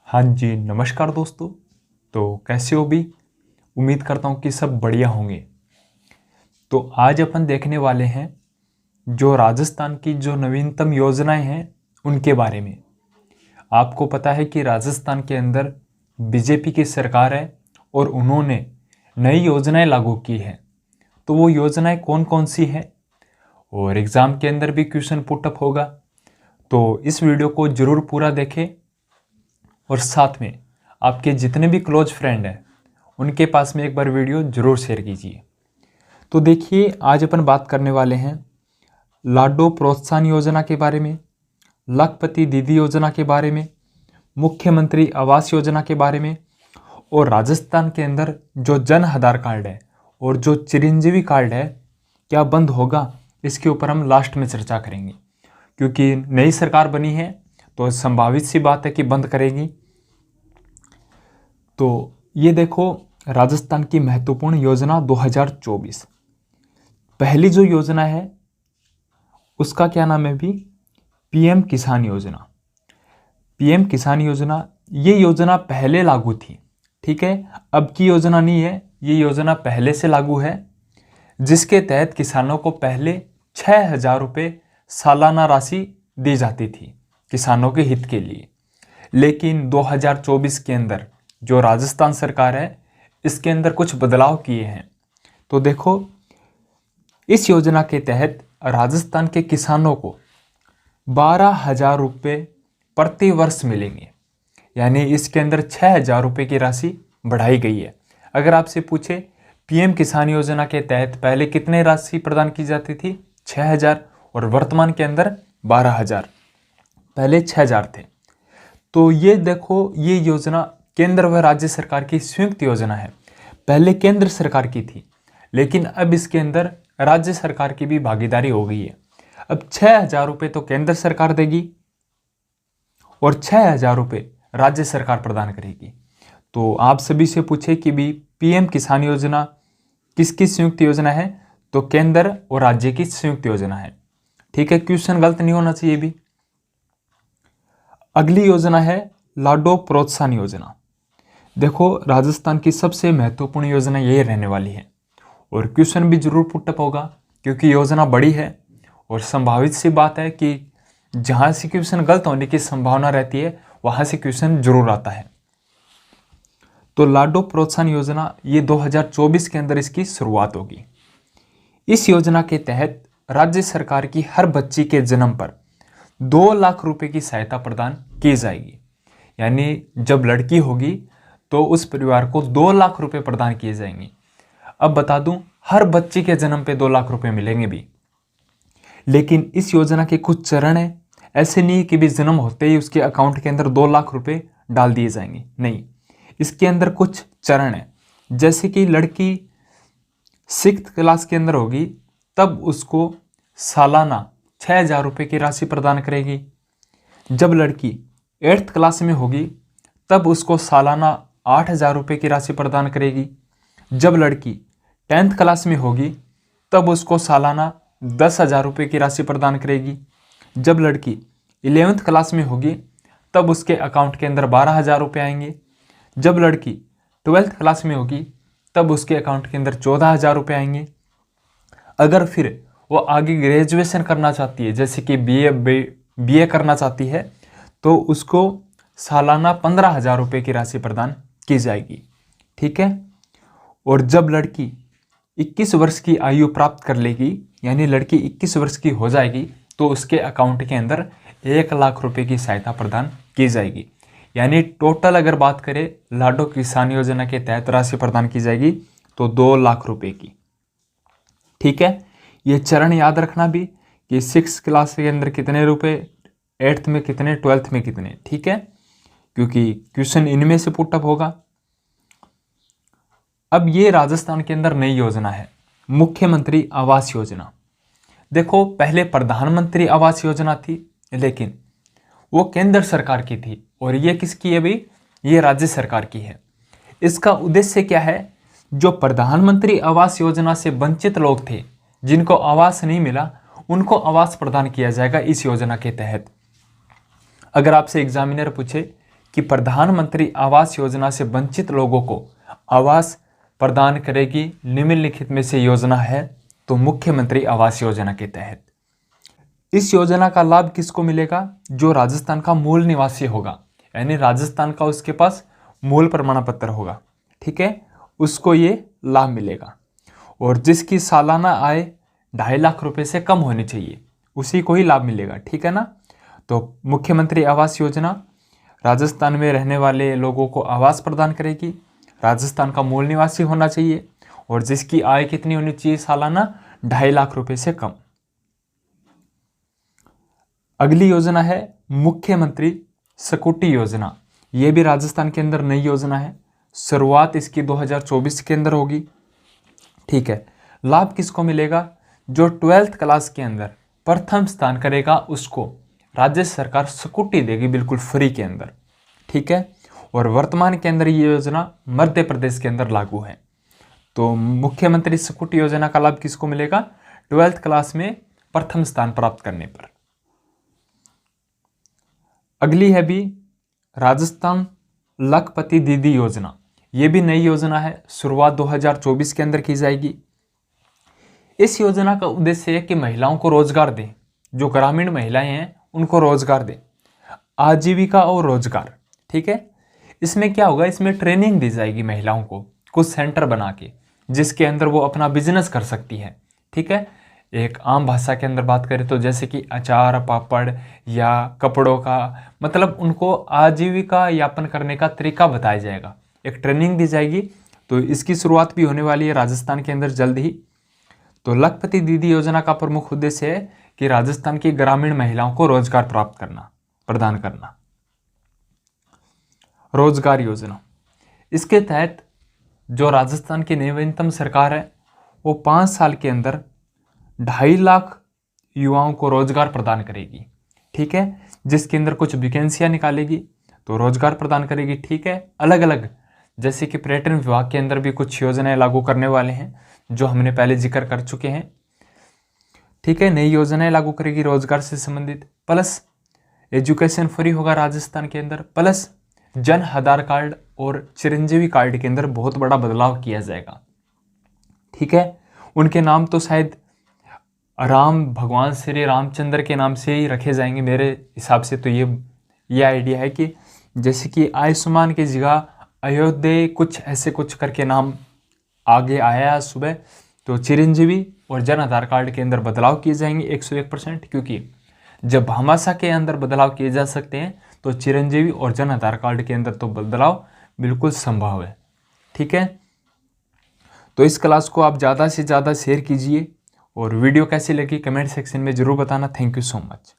हाँ जी, नमस्कार दोस्तों। तो कैसे हो भी? उम्मीद करता हूँ कि सब बढ़िया होंगे। तो आज अपन देखने वाले हैं जो राजस्थान की जो नवीनतम योजनाएं हैं उनके बारे में। आपको पता है कि राजस्थान के अंदर बीजेपी की सरकार है और उन्होंने नई योजनाएं लागू की हैं। तो वो योजनाएं कौन कौन सी हैं और एग्ज़ाम के अंदर भी क्वेश्चन पुटअप होगा। तो इस वीडियो को ज़रूर पूरा देखें और साथ में आपके जितने भी क्लोज फ्रेंड हैं उनके पास में एक बार वीडियो ज़रूर शेयर कीजिए। तो देखिए, आज अपन बात करने वाले हैं लाडो प्रोत्साहन योजना के बारे में, लखपति दीदी योजना के बारे में, मुख्यमंत्री आवास योजना के बारे में और राजस्थान के अंदर जो जन आधार कार्ड है और जो चिरंजीवी कार्ड है क्या बंद होगा, इसके ऊपर हम लास्ट में चर्चा करेंगे। क्योंकि नई सरकार बनी है तो संभावित सी बात है कि बंद करेगी। तो ये देखो, राजस्थान की महत्वपूर्ण योजना 2024 पहली जो योजना है उसका क्या नाम है भी? पीएम किसान योजना। पीएम किसान योजना, ये योजना पहले लागू थी, ठीक है, अब की योजना नहीं है, ये योजना पहले से लागू है, जिसके तहत किसानों को पहले 6,000 रुपये सालाना राशि दी जाती थी किसानों के हित के लिए। लेकिन 2024 के अंदर जो राजस्थान सरकार है इसके अंदर कुछ बदलाव किए हैं। तो देखो, इस योजना के तहत राजस्थान के किसानों को 12,000 रुपये प्रति वर्ष मिलेंगे, यानी इसके अंदर 6,000 रुपये की राशि बढ़ाई गई है। अगर आपसे पूछे पीएम किसान योजना के तहत पहले कितने राशि प्रदान की जाती थी? 6,000, और वर्तमान के अंदर 12,000, पहले 6,000 थे। तो ये देखो, ये योजना केंद्र व राज्य सरकार की संयुक्त योजना है। पहले केंद्र सरकार की थी, लेकिन अब इसके अंदर राज्य सरकार की भी भागीदारी हो गई है। अब 6,000 रुपये तो केंद्र सरकार देगी और 6,000 रुपये राज्य सरकार प्रदान करेगी। तो आप सभी से पूछे कि भी पीएम किसान योजना किसकी संयुक्त योजना है? तो केंद्र और राज्य की संयुक्त योजना है, ठीक है। क्वेश्चन गलत नहीं होना चाहिए भी। अगली योजना है लाडो प्रोत्साहन योजना। देखो, राजस्थान की सबसे महत्वपूर्ण योजना यही रहने वाली है और क्वेश्चन भी जरूर पुटअप होगा क्योंकि योजना बड़ी है और संभावित सी बात है कि जहां से क्वेश्चन गलत होने की संभावना रहती है वहां से क्वेश्चन जरूर आता है। तो लाडो प्रोत्साहन योजना ये 2024 के अंदर इसकी शुरुआत होगी। इस योजना के तहत राज्य सरकार की हर बच्ची के जन्म पर 2 लाख रुपए की सहायता प्रदान की जाएगी। यानी जब लड़की होगी तो उस परिवार को 2 लाख रुपए प्रदान किए जाएंगे। अब बता दूं, हर बच्ची के जन्म पे 2 लाख रुपए मिलेंगे भी। लेकिन इस योजना के कुछ चरण हैं, ऐसे नहीं कि भी जन्म होते ही उसके अकाउंट के अंदर 2 लाख रुपए डाल दिए जाएंगे, नहीं। इसके अंदर कुछ चरण हैं, जैसे कि लड़की 6th क्लास के अंदर होगी तब उसको सालाना 6,000 रुपये की राशि प्रदान करेगी। जब लड़की 8th क्लास में होगी तब उसको सालाना 8,000 रुपये की राशि प्रदान करेगी। जब लड़की 10th क्लास में होगी तब उसको सालाना 10,000 रुपये की राशि प्रदान करेगी। जब लड़की 11th क्लास में होगी तब उसके अकाउंट के अंदर 12,000 रुपये आएंगे। जब लड़की 12th क्लास में होगी तब उसके अकाउंट के अंदर 14,000 रुपये आएंगे। अगर फिर वो आगे ग्रेजुएशन करना चाहती है, जैसे कि बीए करना चाहती है, तो उसको सालाना 15,000 रुपये की राशि प्रदान की जाएगी, ठीक है। और जब लड़की 21 वर्ष की आयु प्राप्त कर लेगी, यानी लड़की 21 वर्ष की हो जाएगी, तो उसके अकाउंट के अंदर 1 लाख रुपये की सहायता प्रदान की जाएगी। यानी टोटल अगर बात करें लाडो किसान योजना के तहत राशि प्रदान की जाएगी तो 2 लाख रुपये की, ठीक है। ये चरण याद रखना भी कि 6th क्लास के अंदर कितने रुपए, 8th में कितने, 12th में कितने, ठीक है, क्योंकि क्वेश्चन इनमें से पुटअप होगा। अब ये राजस्थान के अंदर नई योजना है मुख्यमंत्री आवास योजना। देखो, पहले प्रधानमंत्री आवास योजना थी, लेकिन वो केंद्र सरकार की थी और ये किसकी है भाई? ये राज्य सरकार की है। इसका उद्देश्य क्या है? जो प्रधानमंत्री आवास योजना से वंचित लोग थे, जिनको आवास नहीं मिला, उनको आवास प्रदान किया जाएगा इस योजना के तहत। अगर आपसे एग्जामिनर पूछे कि प्रधानमंत्री आवास योजना से वंचित लोगों को आवास प्रदान करेगी। निम्नलिखित में से योजना है तो मुख्यमंत्री आवास योजना के तहत। इस योजना का लाभ किसको मिलेगा? जो राजस्थान का मूल निवासी होगा, यानी राजस्थान का उसके पास मूल प्रमाण पत्र होगा, ठीक है, उसको ये लाभ मिलेगा। और जिसकी सालाना आय 2.5 लाख रुपए से कम होनी चाहिए उसी को ही लाभ मिलेगा, ठीक है ना। तो मुख्यमंत्री आवास योजना राजस्थान में रहने वाले लोगों को आवास प्रदान करेगी। राजस्थान का मूल निवासी होना चाहिए और जिसकी आय कितनी होनी चाहिए सालाना? 2.5 लाख रुपए से कम। अगली योजना है मुख्यमंत्री स्कूटी योजना। ये भी राजस्थान के अंदर नई योजना है। शुरुआत इसकी 2024 के अंदर होगी, ठीक है। लाभ किसको मिलेगा? जो 12th क्लास के अंदर प्रथम स्थान करेगा उसको राज्य सरकार स्कूटी देगी बिल्कुल फ्री के अंदर, ठीक है। और वर्तमान के अंदर ये योजना मध्य प्रदेश के अंदर लागू है। तो मुख्यमंत्री स्कूटी योजना का लाभ किसको मिलेगा? 12th क्लास में प्रथम स्थान प्राप्त करने पर। अगली है भी राजस्थान लखपति दीदी योजना। ये भी नई योजना है, शुरुआत 2024 के अंदर की जाएगी। इस योजना का उद्देश्य है कि महिलाओं को रोजगार दें, जो ग्रामीण महिलाएं हैं उनको रोजगार दें, आजीविका और रोजगार, ठीक है। इसमें क्या होगा? इसमें ट्रेनिंग दी जाएगी महिलाओं को कुछ सेंटर बना के, जिसके अंदर वो अपना बिजनेस कर सकती है, ठीक है। एक आम भाषा के अंदर बात करें तो जैसे कि अचार, पापड़ या कपड़ों का, मतलब उनको आजीविका यापन करने का तरीका बताया जाएगा, एक ट्रेनिंग दी जाएगी। तो इसकी शुरुआत भी होने वाली है राजस्थान के अंदर जल्द ही। तो लखपति दीदी योजना का प्रमुख उद्देश्य है कि राजस्थान की ग्रामीण महिलाओं को रोजगार प्राप्त करना, प्रदान करना। रोजगार योजना, इसके तहत जो राजस्थान की नवीनतम सरकार है वो 5 साल के अंदर 2.5 लाख युवाओं को रोजगार प्रदान करेगी, ठीक है। जिसके अंदर कुछ वैकेंसियां निकालेगी तो रोजगार प्रदान करेगी, ठीक है। अलग अलग, जैसे कि पर्यटन विभाग के अंदर भी कुछ योजनाएं लागू करने वाले हैं जो हमने पहले जिक्र कर चुके हैं, ठीक है। नई योजनाएं लागू करेगी रोजगार से संबंधित, प्लस एजुकेशन फ्री होगा राजस्थान के अंदर, प्लस जन आधार कार्ड और चिरंजीवी कार्ड के अंदर बहुत बड़ा बदलाव किया जाएगा, ठीक है। उनके नाम तो शायद राम, भगवान श्री रामचंद्र के नाम से ही रखे जाएंगे मेरे हिसाब से। तो ये आइडिया है कि जैसे कि आयुष्मान की जगह अयोध्या, कुछ ऐसे कुछ करके नाम आगे आया सुबह। तो चिरंजीवी और जन आधार कार्ड के अंदर बदलाव किए जाएंगे 101%, क्योंकि जब भामाशाह के अंदर बदलाव किए जा सकते हैं तो चिरंजीवी और जन आधार कार्ड के अंदर तो बदलाव बिल्कुल संभव है, ठीक है। तो इस क्लास को आप ज़्यादा से ज़्यादा शेयर कीजिए और वीडियो कैसी लगी कमेंट सेक्शन में ज़रूर बताना। Thank you so much.